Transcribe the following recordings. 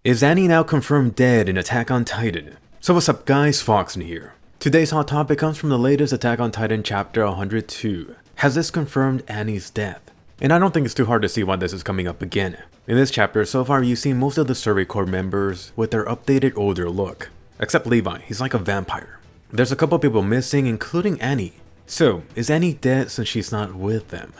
Is Annie now confirmed dead in Attack on Titan? So what's up guys, Fox in here. Today's hot topic comes from the latest Attack on Titan chapter 102. Has this confirmed Annie's death? And I don't think it's too hard to see why this is coming up again. In this chapter, so far you've seen most of the Survey Corps members with their updated older look. Except Levi, he's like a vampire. There's a couple people missing, including Annie. So, is Annie dead since she's not with them?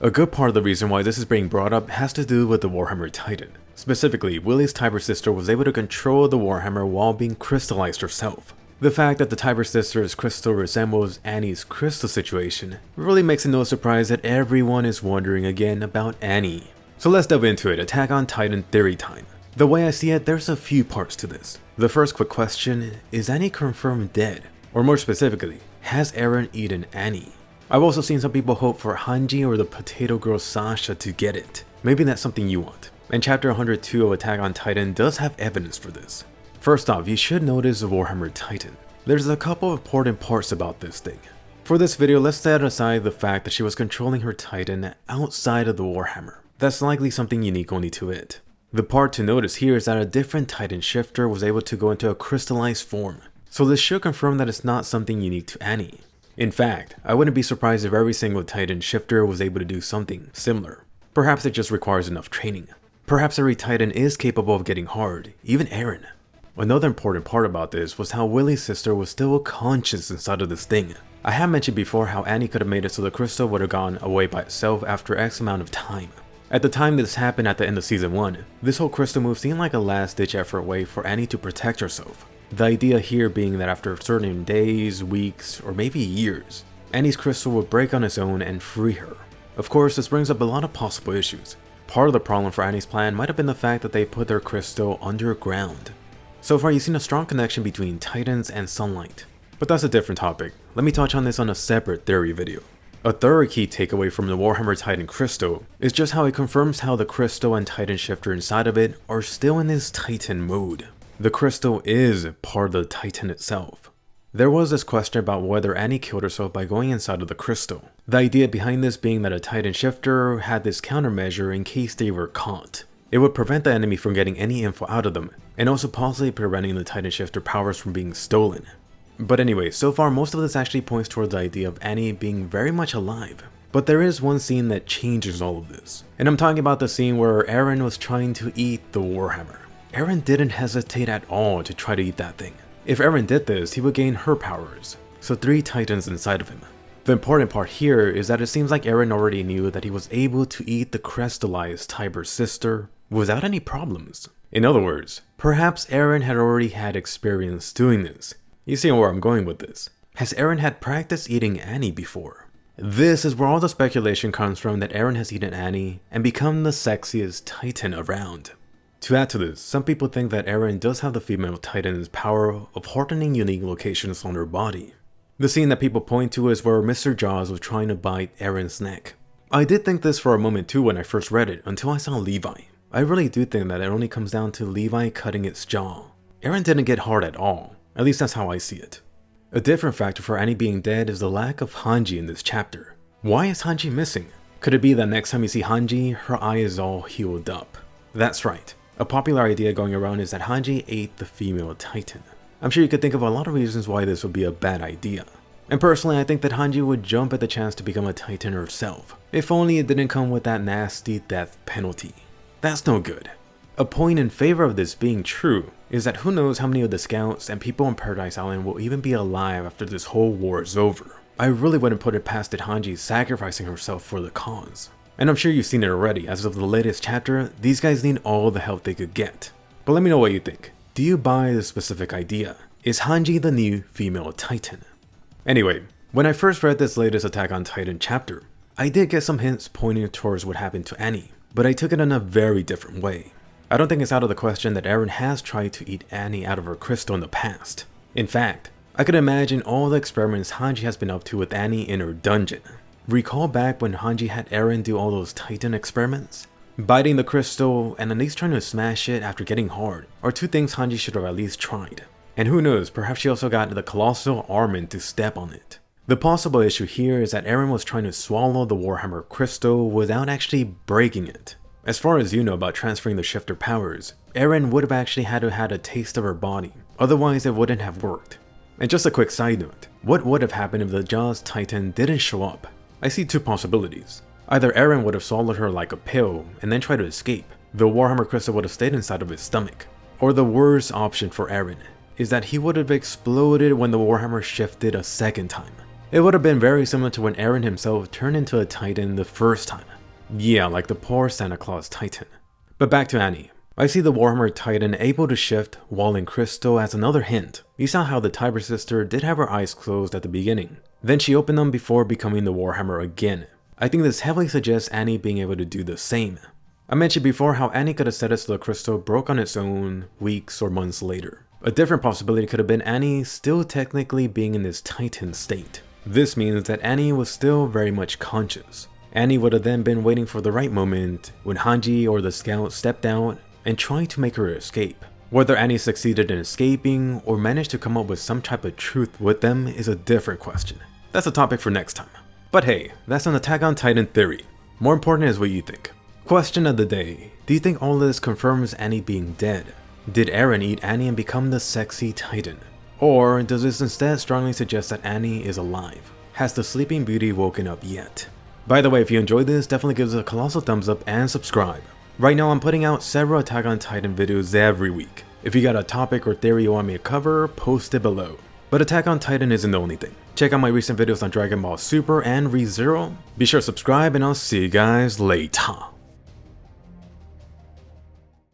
A good part of the reason why this is being brought up has to do with the Warhammer Titan. Specifically, Willie's Tiber sister was able to control the Warhammer while being crystallized herself. The fact that the Tiber sister's crystal resembles Annie's crystal situation really makes it no surprise that everyone is wondering again about Annie. So let's delve into it, Attack on Titan theory time. The way I see it, there's a few parts to this. The first quick question, is Annie confirmed dead? Or more specifically, has Eren eaten Annie? I've also seen some people hope for Hanji or the potato girl Sasha to get it. Maybe that's something you want. And chapter 102 of Attack on Titan does have evidence for this. First off, you should notice the Warhammer Titan. There's a couple of important parts about this thing. For this video, let's set aside the fact that she was controlling her Titan outside of the Warhammer. That's likely something unique only to it. The part to notice here is that a different Titan shifter was able to go into a crystallized form. So this should confirm that it's not something unique to Annie. In fact, I wouldn't be surprised if every single Titan shifter was able to do something similar. Perhaps it just requires enough training. Perhaps every Titan is capable of getting hard, even Eren. Another important part about this was how Willie's sister was still conscious inside of this thing. I have mentioned before how Annie could have made it so the crystal would have gone away by itself after X amount of time. At the time this happened at the end of season 1, this whole crystal move seemed like a last ditch effort way for Annie to protect herself. The idea here being that after certain days, weeks, or maybe years, Annie's crystal would break on its own and free her. Of course, this brings up a lot of possible issues. Part of the problem for Annie's plan might have been the fact that they put their crystal underground. So far you've seen a strong connection between Titans and sunlight. But that's a different topic. Let me touch on this on a separate theory video. A third key takeaway from the Warhammer Titan crystal is just how it confirms how the crystal and Titan shifter inside of it are still in this Titan mode. The crystal is part of the Titan itself. There was this question about whether Annie killed herself by going inside of the crystal. The idea behind this being that a Titan shifter had this countermeasure in case they were caught. It would prevent the enemy from getting any info out of them, and also possibly preventing the Titan shifter powers from being stolen. But anyway, so far most of this actually points towards the idea of Annie being very much alive. But there is one scene that changes all of this. And I'm talking about the scene where Eren was trying to eat the Warhammer. Eren didn't hesitate at all to try to eat that thing. If Eren did this, he would gain her powers, so 3 Titans inside of him. The important part here is that it seems like Eren already knew that he was able to eat the crystallized Tiber sister without any problems. In other words, perhaps Eren had already had experience doing this. You see where I'm going with this. Has Eren had practiced eating Annie before? This is where all the speculation comes from that Eren has eaten Annie and become the sexiest Titan around. To add to this, some people think that Eren does have the female Titan's power of hardening unique locations on her body. The scene that people point to is where Mr. Jaws was trying to bite Eren's neck. I did think this for a moment too when I first read it, until I saw Levi. I really do think that it only comes down to Levi cutting its jaw. Eren didn't get hard at all, at least that's how I see it. A different factor for Annie being dead is the lack of Hanji in this chapter. Why is Hanji missing? Could it be that next time you see Hanji, her eye is all healed up? That's right. A popular idea going around is that Hanji ate the female Titan. I'm sure you could think of a lot of reasons why this would be a bad idea. And personally, I think that Hanji would jump at the chance to become a Titan herself, if only it didn't come with that nasty death penalty. That's no good. A point in favor of this being true is that who knows how many of the scouts and people on Paradise Island will even be alive after this whole war is over. I really wouldn't put it past that Hanji sacrificing herself for the cause. And I'm sure you've seen it already, as of the latest chapter, these guys need all the help they could get. But let me know what you think. Do you buy this specific idea? Is Hanji the new female Titan? Anyway, when I first read this latest Attack on Titan chapter, I did get some hints pointing towards what happened to Annie, but I took it in a very different way. I don't think it's out of the question that Eren has tried to eat Annie out of her crystal in the past. In fact, I could imagine all the experiments Hanji has been up to with Annie in her dungeon. Recall back when Hanji had Eren do all those Titan experiments? Biting the crystal and at least trying to smash it after getting hard are 2 things Hanji should have at least tried. And who knows, perhaps she also got the colossal Armin to step on it. The possible issue here is that Eren was trying to swallow the Warhammer crystal without actually breaking it. As far as you know about transferring the shifter powers, Eren would have actually had to have a taste of her body, otherwise it wouldn't have worked. And just a quick side note, what would have happened if the Jaws Titan didn't show up? I see two possibilities. Either Eren would have swallowed her like a pill and then tried to escape, the Warhammer crystal would have stayed inside of his stomach. Or the worst option for Eren is that he would have exploded when the Warhammer shifted a second time. It would have been very similar to when Eren himself turned into a Titan the first time. Yeah, like the poor Santa Claus Titan. But back to Annie. I see the Warhammer Titan able to shift while in crystal as another hint. You saw how the Tiber sister did have her eyes closed at the beginning. Then she opened them before becoming the Warhammer again. I think this heavily suggests Annie being able to do the same. I mentioned before how Annie could have said it so the crystal broke on its own weeks or months later. A different possibility could have been Annie still technically being in this Titan state. This means that Annie was still very much conscious. Annie would have then been waiting for the right moment when Hanji or the scout stepped out and tried to make her escape. Whether Annie succeeded in escaping or managed to come up with some type of truth with them is a different question. That's a topic for next time. But hey, that's an Attack on Titan theory. More important is what you think. Question of the day. Do you think all this confirms Annie being dead? Did Eren eat Annie and become the sexy Titan? Or does this instead strongly suggest that Annie is alive? Has the Sleeping Beauty woken up yet? By the way, if you enjoyed this, definitely give us a colossal thumbs up and subscribe. Right now I'm putting out several Attack on Titan videos every week. If you got a topic or theory you want me to cover, post it below. But Attack on Titan isn't the only thing. Check out my recent videos on Dragon Ball Super and ReZero. Be sure to subscribe and I'll see you guys later.